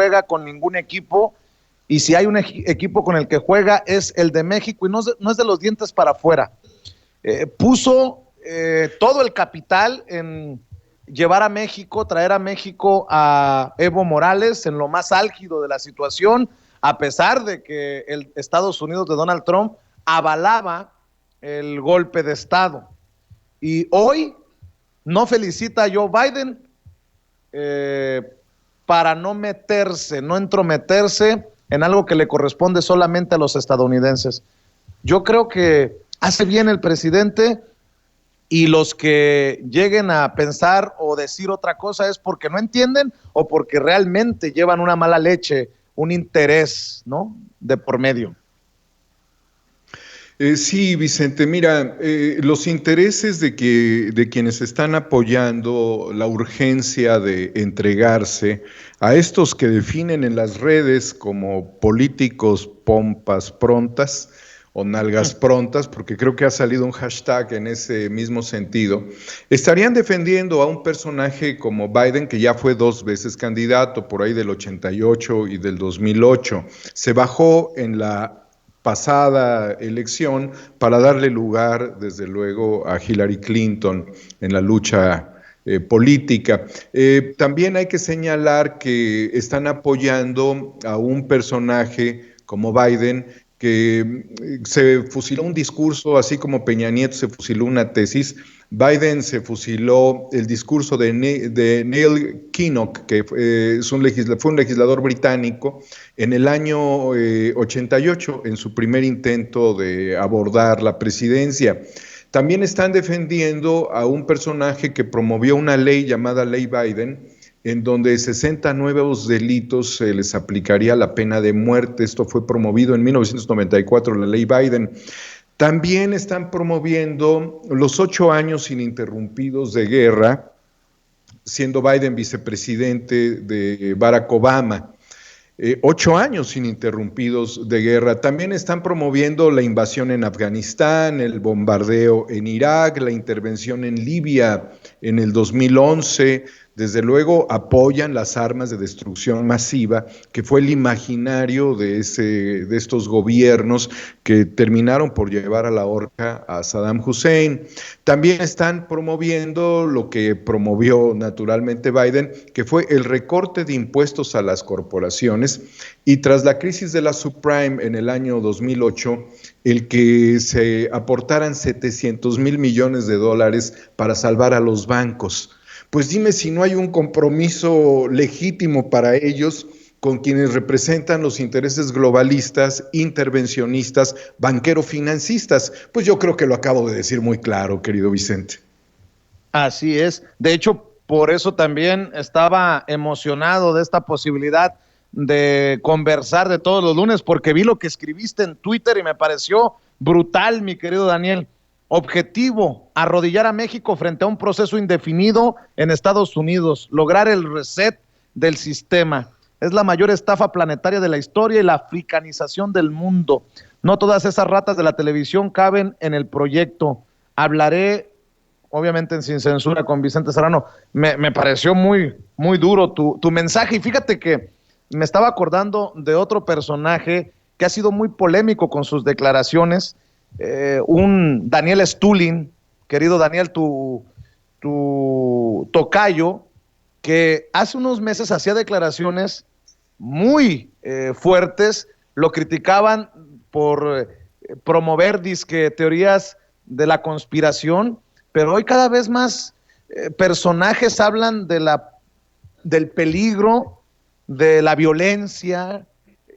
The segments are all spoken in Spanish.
juega con ningún equipo, y si hay un equipo con el que juega es el de México, y no es de los dientes para afuera. Puso todo el capital en llevar a México, traer a México a Evo Morales en lo más álgido de la situación, a pesar de que el Estados Unidos de Donald Trump avalaba el golpe de Estado. Y hoy no felicita a Joe Biden para no meterse, no entrometerse en algo que le corresponde solamente a los estadounidenses. Yo creo que hace bien el presidente, y los que lleguen a pensar o decir otra cosa es porque no entienden o porque realmente llevan una mala leche, un interés, ¿no?, de por medio. Sí, Vicente, mira, los intereses de quienes están apoyando la urgencia de entregarse a estos que definen en las redes como políticos pompas prontas o nalgas prontas, porque creo que ha salido un hashtag en ese mismo sentido, estarían defendiendo a un personaje como Biden, que ya fue 2 veces candidato, por ahí del 88 y del 2008. Se bajó en la pasada elección para darle lugar, desde luego, a Hillary Clinton en la lucha política. También hay que señalar que están apoyando a un personaje como Biden, que se fusiló un discurso, así como Peña Nieto se fusiló una tesis. Biden se fusiló el discurso de Neil Kinnock, que fue un legislador británico, en el año 88, en su primer intento de abordar la presidencia. También están defendiendo a un personaje que promovió una ley llamada Ley Biden, en donde 60 nuevos delitos se les aplicaría la pena de muerte. Esto fue promovido en 1994, la Ley Biden. También están promoviendo los 8 años ininterrumpidos de guerra, siendo Biden vicepresidente de Barack Obama. 8 años ininterrumpidos de guerra. También están promoviendo la invasión en Afganistán, el bombardeo en Irak, la intervención en Libia en el 2011. Desde luego apoyan las armas de destrucción masiva, que fue el imaginario de estos gobiernos que terminaron por llevar a la horca a Saddam Hussein. También están promoviendo lo que promovió naturalmente Biden, que fue el recorte de impuestos a las corporaciones, y tras la crisis de la subprime en el año 2008, el que se aportaran 700,000 millones de dólares para salvar a los bancos. Pues dime si no hay un compromiso legítimo para ellos con quienes representan los intereses globalistas, intervencionistas, banquero-financistas. Pues yo creo que lo acabo de decir muy claro, querido Vicente. Así es. De hecho, por eso también estaba emocionado de esta posibilidad de conversar de todos los lunes, porque vi lo que escribiste en Twitter y me pareció brutal, mi querido Daniel. Objetivo: arrodillar a México frente a un proceso indefinido en Estados Unidos, lograr el reset del sistema. Es la mayor estafa planetaria de la historia y la africanización del mundo. No todas esas ratas de la televisión caben en el proyecto. Hablaré, obviamente sin censura, con Vicente Serrano. Me pareció muy, muy duro tu mensaje, y fíjate que me estaba acordando de otro personaje que ha sido muy polémico con sus declaraciones, un Daniel Stulin, querido Daniel, tu tocayo, que hace unos meses hacía declaraciones muy fuertes, lo criticaban por promover disque teorías de la conspiración, pero hoy cada vez más personajes hablan del peligro, de la violencia.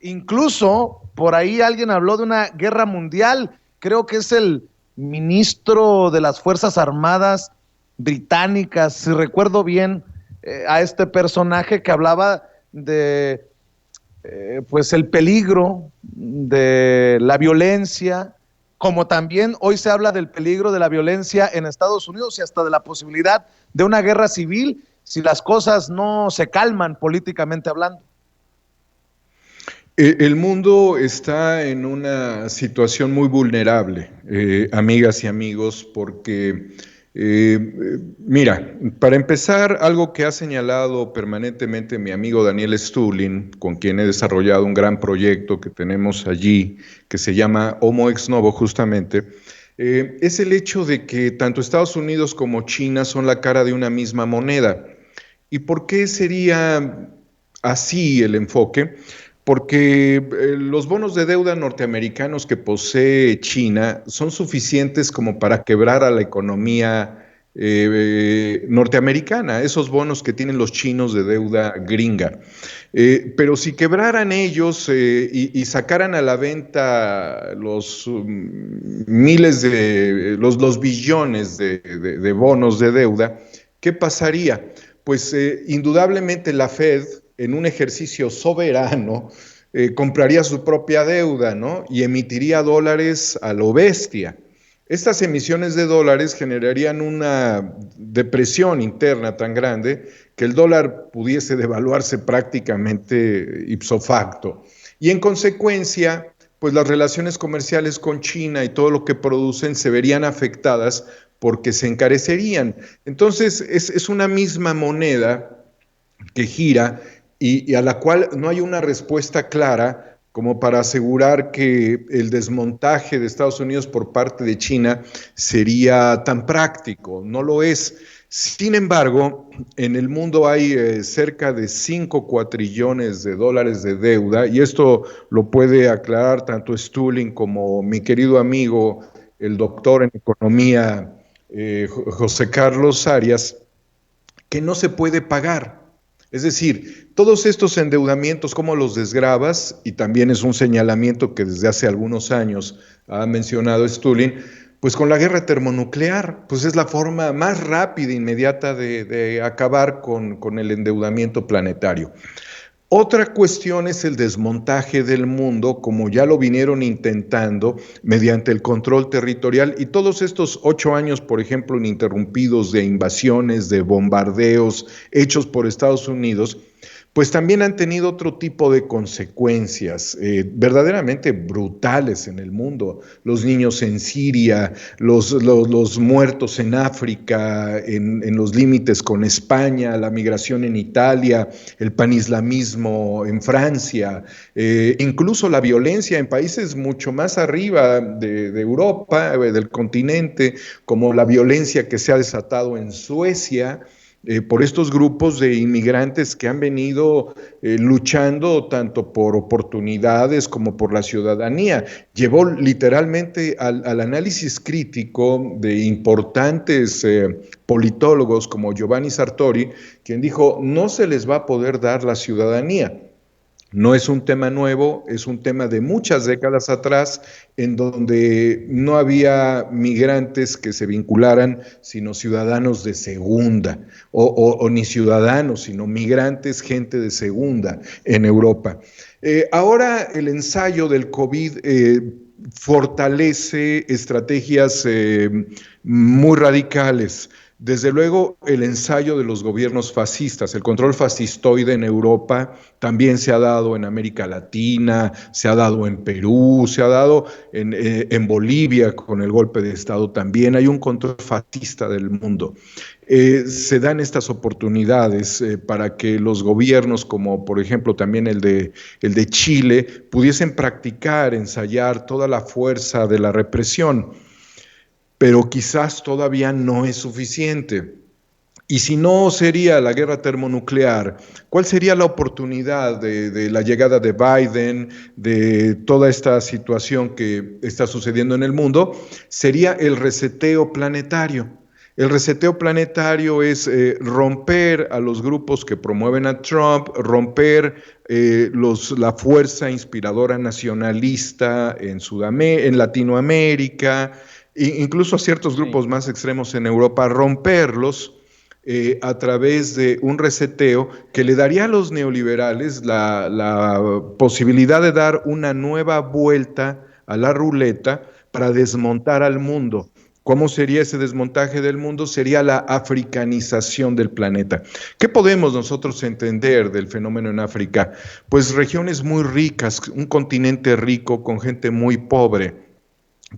Incluso por ahí alguien habló de una guerra mundial. Creo que es el ministro de las Fuerzas Armadas británicas, si recuerdo bien, a este personaje que hablaba de pues el peligro de la violencia, como también hoy se habla del peligro de la violencia en Estados Unidos y hasta de la posibilidad de una guerra civil si las cosas no se calman políticamente hablando. El mundo está en una situación muy vulnerable, amigas y amigos, porque Mira, para empezar, algo que ha señalado permanentemente mi amigo Daniel Stulin, con quien he desarrollado un gran proyecto que tenemos allí, que se llama Homo Ex Novo justamente, es el hecho de que tanto Estados Unidos como China son la cara de una misma moneda. ¿Y por qué sería así el enfoque? Porque los bonos de deuda norteamericanos que posee China son suficientes como para quebrar a la economía norteamericana, esos bonos que tienen los chinos de deuda gringa. Pero si quebraran ellos y sacaran a la venta los miles de, los billones de bonos de deuda, ¿qué pasaría? Pues indudablemente la Fed, en un ejercicio soberano, compraría su propia deuda, ¿no? Y emitiría dólares a lo bestia. Estas emisiones de dólares generarían una depresión interna tan grande que el dólar pudiese devaluarse prácticamente ipso facto. Y en consecuencia, pues las relaciones comerciales con China y todo lo que producen se verían afectadas porque se encarecerían. Entonces, es una misma moneda que gira y a la cual no hay una respuesta clara como para asegurar que el desmontaje de Estados Unidos por parte de China sería tan práctico. No lo es. Sin embargo, en el mundo hay cerca de 5 cuatrillones de dólares de deuda, y esto lo puede aclarar tanto Stulin como mi querido amigo, el doctor en economía, José Carlos Arias, que no se puede pagar. Es decir, todos estos endeudamientos, ¿cómo los desgrabas? Y también es un señalamiento que desde hace algunos años ha mencionado Stulin, pues con la guerra termonuclear, pues es la forma más rápida e inmediata de acabar con el endeudamiento planetario. Otra cuestión es el desmontaje del mundo, como ya lo vinieron intentando mediante el control territorial y todos estos 8 años, por ejemplo, ininterrumpidos de invasiones, de bombardeos hechos por Estados Unidos, pues también han tenido otro tipo de consecuencias verdaderamente brutales en el mundo. Los niños en Siria, los muertos en África, en los límites con España, la migración en Italia, el panislamismo en Francia, incluso la violencia en países mucho más arriba de Europa, del continente, como la violencia que se ha desatado en Suecia, por estos grupos de inmigrantes que han venido luchando tanto por oportunidades como por la ciudadanía. Llevó literalmente al análisis crítico de importantes politólogos como Giovanni Sartori, quien dijo, no se les va a poder dar la ciudadanía. No es un tema nuevo, es un tema de muchas décadas atrás, en donde no había migrantes que se vincularan, sino ciudadanos de segunda, o ni ciudadanos, sino migrantes, gente de segunda en Europa. Ahora el ensayo del COVID fortalece estrategias muy radicales. Desde luego, el ensayo de los gobiernos fascistas, el control fascistoide en Europa, también se ha dado en América Latina, se ha dado en Perú, se ha dado en Bolivia con el golpe de Estado también. Hay un control fascista del mundo. Se dan estas oportunidades para que los gobiernos, como por ejemplo también el de Chile, pudiesen practicar, ensayar toda la fuerza de la represión, pero quizás todavía no es suficiente. Y si no sería la guerra termonuclear, ¿cuál sería la oportunidad de la llegada de Biden, de toda esta situación que está sucediendo en el mundo? Sería el reseteo planetario. El reseteo planetario es romper a los grupos que promueven a Trump, romper la fuerza inspiradora nacionalista en Latinoamérica, incluso a ciertos grupos más extremos en Europa, romperlos a través de un reseteo que le daría a los neoliberales la posibilidad de dar una nueva vuelta a la ruleta para desmontar al mundo. ¿Cómo sería ese desmontaje del mundo? Sería la africanización del planeta. ¿Qué podemos nosotros entender del fenómeno en África? Pues regiones muy ricas, un continente rico con gente muy pobre,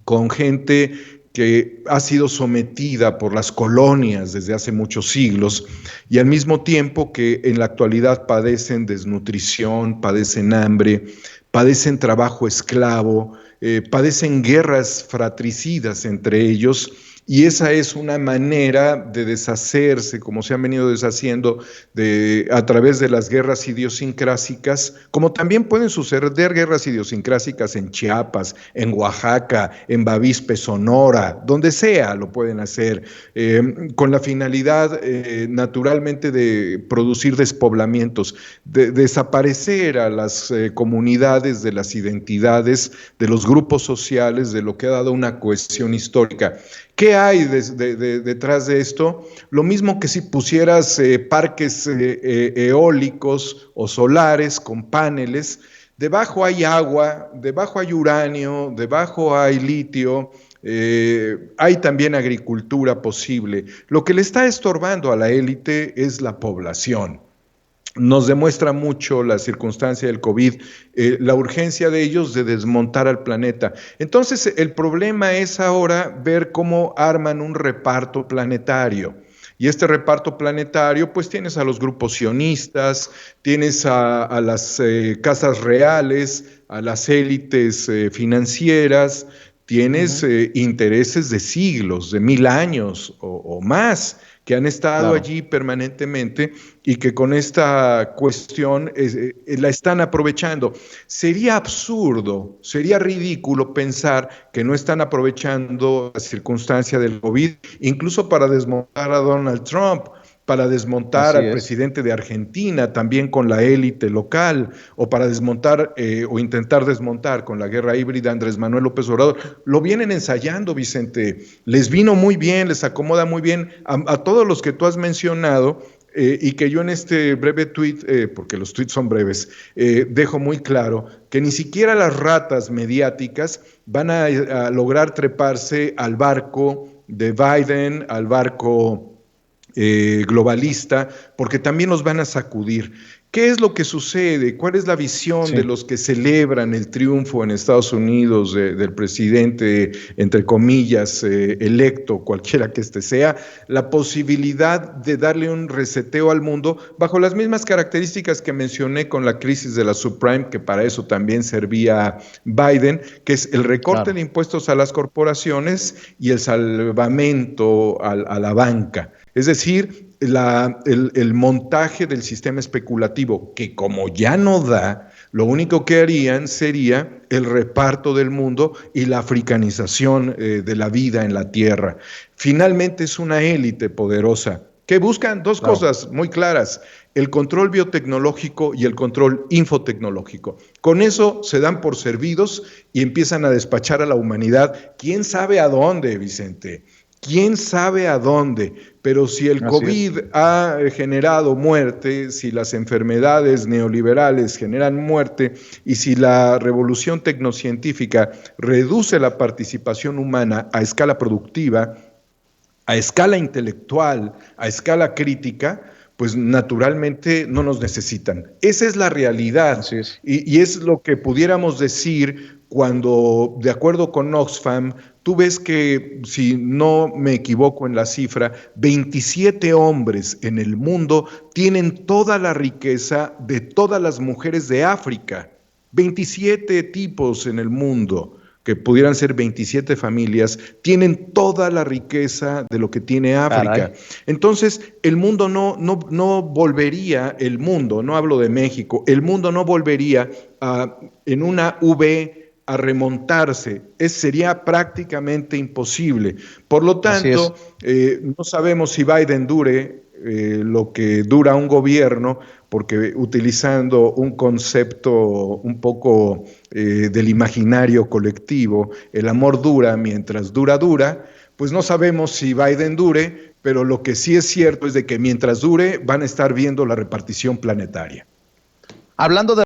con gente que ha sido sometida por las colonias desde hace muchos siglos y al mismo tiempo que en la actualidad padecen desnutrición, padecen hambre, padecen trabajo esclavo, padecen guerras fratricidas entre ellos, y esa es una manera de deshacerse, como se han venido deshaciendo a través de las guerras idiosincrásicas, como también pueden suceder guerras idiosincrásicas en Chiapas, en Oaxaca, en Bavispe, Sonora, donde sea lo pueden hacer, con la finalidad naturalmente de producir despoblamientos, de desaparecer a las comunidades de las identidades, de los grupos sociales, de lo que ha dado una cohesión histórica. ¿Qué hay detrás de esto? Lo mismo que si pusieras parques eólicos o solares con paneles, debajo hay agua, debajo hay uranio, debajo hay litio, hay también agricultura posible. Lo que le está estorbando a la élite es la población. Nos demuestra mucho la circunstancia del COVID, la urgencia de ellos de desmontar al planeta. Entonces, el problema es ahora ver cómo arman un reparto planetario. Y este reparto planetario, pues tienes a los grupos sionistas, tienes a las casas reales, a las élites financieras, tienes intereses de siglos, de 1000 años o más, que han estado allí permanentemente y que con esta cuestión la están aprovechando. Sería absurdo, sería ridículo pensar que no están aprovechando la circunstancia del COVID, incluso para desmontar a Donald Trump, para desmontar al presidente de Argentina, también con la élite local, o para desmontar o intentar desmontar con la guerra híbrida Andrés Manuel López Obrador. Lo vienen ensayando, Vicente. Les vino muy bien, les acomoda muy bien a todos los que tú has mencionado, y que yo en este breve tuit, porque los tuits son breves, dejo muy claro que ni siquiera las ratas mediáticas van a lograr treparse al barco de Biden, al barco globalista, porque también los van a sacudir. ¿Qué es lo que sucede? ¿Cuál es la visión de los que celebran el triunfo en Estados Unidos del presidente, entre comillas, electo, cualquiera que este sea? La posibilidad de darle un reseteo al mundo bajo las mismas características que mencioné con la crisis de la subprime, que para eso también servía Biden, que es el recorte de impuestos a las corporaciones y el salvamento a la banca. Es decir, el montaje del sistema especulativo, que como ya no da, lo único que harían sería el reparto del mundo y la africanización de la vida en la tierra. Finalmente es una élite poderosa que buscan dos cosas muy claras: el control biotecnológico y el control infotecnológico. Con eso se dan por servidos y empiezan a despachar a la humanidad. ¿Quién sabe a dónde, Vicente? ¿Quién sabe a dónde? Pero si el COVID ha generado muerte, si las enfermedades neoliberales generan muerte y si la revolución tecnocientífica reduce la participación humana a escala productiva, a escala intelectual, a escala crítica, pues naturalmente no nos necesitan. Esa es la realidad. Y es lo que pudiéramos decir cuando, de acuerdo con Oxfam, tú ves que, si no me equivoco en la cifra, 27 hombres en el mundo tienen toda la riqueza de todas las mujeres de África. 27 tipos en el mundo, que pudieran ser 27 familias, tienen toda la riqueza de lo que tiene África. Caray. Entonces, el mundo no volvería, el mundo, no hablo de México, el mundo no volvería en una V a remontarse. Sería prácticamente imposible. Por lo tanto, no sabemos si Biden dure lo que dura un gobierno, porque utilizando un concepto un poco del imaginario colectivo, el amor dura mientras dura, pues no sabemos si Biden dure, pero lo que sí es cierto es de que mientras dure van a estar viendo la repartición planetaria. Hablando de